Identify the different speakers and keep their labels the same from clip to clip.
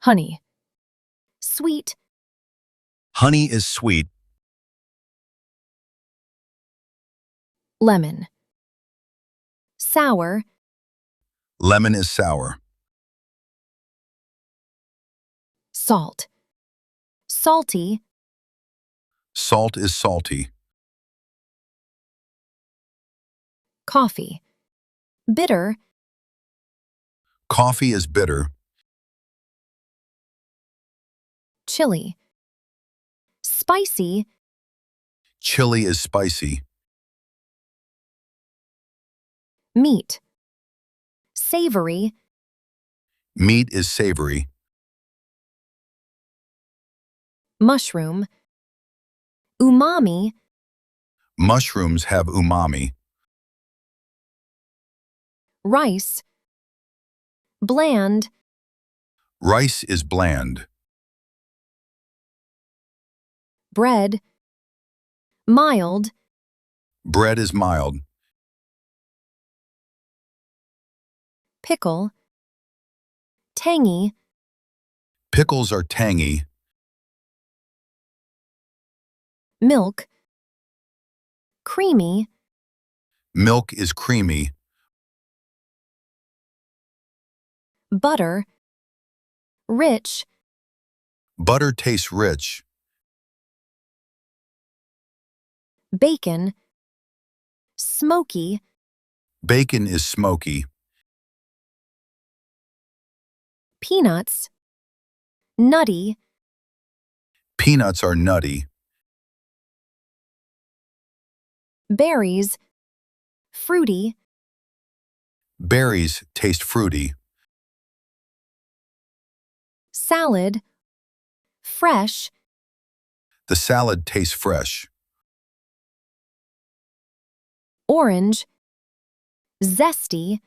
Speaker 1: Honey. Sweet.
Speaker 2: Honey is sweet.
Speaker 1: Lemon. Sour.
Speaker 2: Lemon is sour.
Speaker 1: Salt. Salty.
Speaker 2: Salt is salty.
Speaker 1: Coffee. Bitter.
Speaker 2: Coffee is bitter.
Speaker 1: Chili. Spicy.
Speaker 2: Chili is spicy.
Speaker 1: Meat. Savory.
Speaker 2: Meat is savory.
Speaker 1: Mushroom. Umami.
Speaker 2: Mushrooms have umami.
Speaker 1: Rice. Bland.
Speaker 2: Rice is bland.
Speaker 1: Bread. Mild.
Speaker 2: Bread is mild.
Speaker 1: Pickle. Tangy.
Speaker 2: Pickles are tangy.
Speaker 1: Milk. Creamy.
Speaker 2: Milk is creamy.
Speaker 1: Butter. Rich.
Speaker 2: Butter tastes rich.
Speaker 1: Bacon. Smoky.
Speaker 2: Bacon is smoky.
Speaker 1: Peanuts. Nutty.
Speaker 2: Peanuts are nutty.
Speaker 1: Berries. Fruity.
Speaker 2: Berries taste fruity.
Speaker 1: Salad. Fresh.
Speaker 2: The salad tastes fresh.
Speaker 1: Orange. Zesty.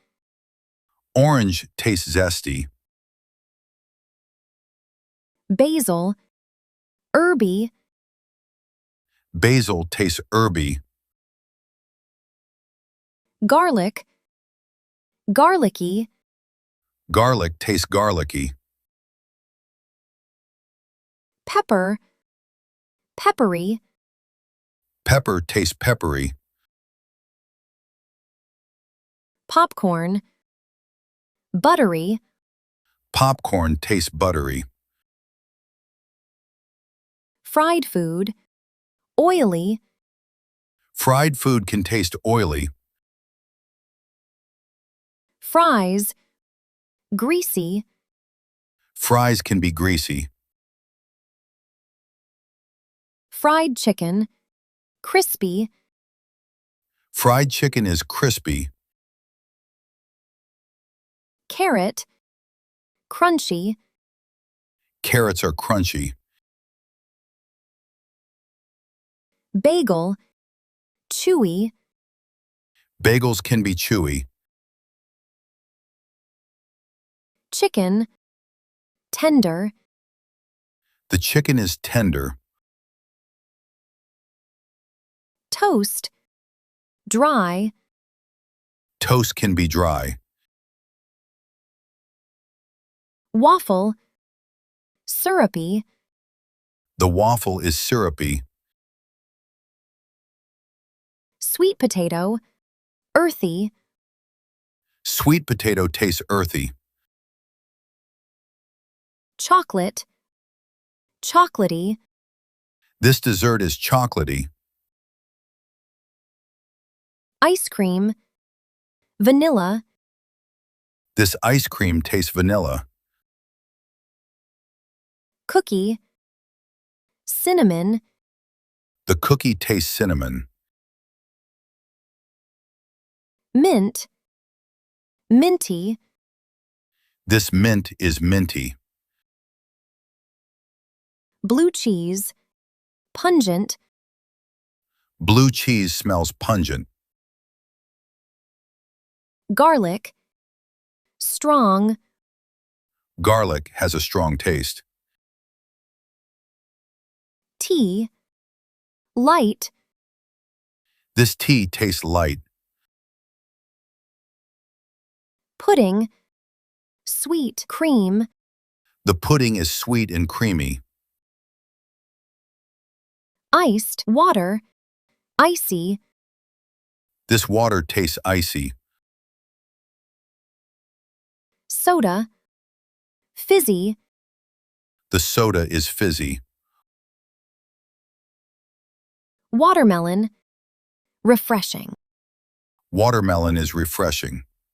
Speaker 2: Orange tastes zesty.
Speaker 1: Basil. Herby.
Speaker 2: Basil tastes herby.
Speaker 1: Garlic. Garlicky.
Speaker 2: Garlic tastes garlicky.
Speaker 1: Pepper. Peppery.
Speaker 2: Pepper tastes peppery.
Speaker 1: Popcorn. Buttery.
Speaker 2: Popcorn tastes buttery.
Speaker 1: Fried food. Oily.
Speaker 2: Fried food can taste oily.
Speaker 1: Fries. Greasy.
Speaker 2: Fries can be greasy.
Speaker 1: Fried chicken. Crispy.
Speaker 2: Fried chicken is crispy.
Speaker 1: Carrot. Crunchy.
Speaker 2: Carrots are crunchy.
Speaker 1: Bagel. Chewy.
Speaker 2: Bagels can be chewy.
Speaker 1: Chicken. Tender.
Speaker 2: The chicken is tender.
Speaker 1: Toast. Dry.
Speaker 2: Toast can be dry.
Speaker 1: Waffle. Syrupy.
Speaker 2: The waffle is syrupy.
Speaker 1: Sweet potato. Earthy.
Speaker 2: Sweet potato tastes earthy.
Speaker 1: Chocolate. Chocolatey.
Speaker 2: This dessert is chocolatey.
Speaker 1: Ice cream. Vanilla.
Speaker 2: This ice cream tastes vanilla.
Speaker 1: Cookie. Cinnamon.
Speaker 2: The cookie tastes cinnamon.
Speaker 1: Mint. Minty.
Speaker 2: This mint is minty.
Speaker 1: Blue cheese. Pungent.
Speaker 2: Blue cheese smells pungent.
Speaker 1: Garlic. Strong.
Speaker 2: Garlic has a strong taste.
Speaker 1: Tea. Light.
Speaker 2: This tea tastes light.
Speaker 1: Pudding. Sweet cream.
Speaker 2: The pudding is sweet and creamy.
Speaker 1: Iced water, icy,
Speaker 2: This water tastes icy.
Speaker 1: soda, fizzy,
Speaker 2: The soda is fizzy.
Speaker 1: watermelon, refreshing.
Speaker 2: Watermelon is refreshing.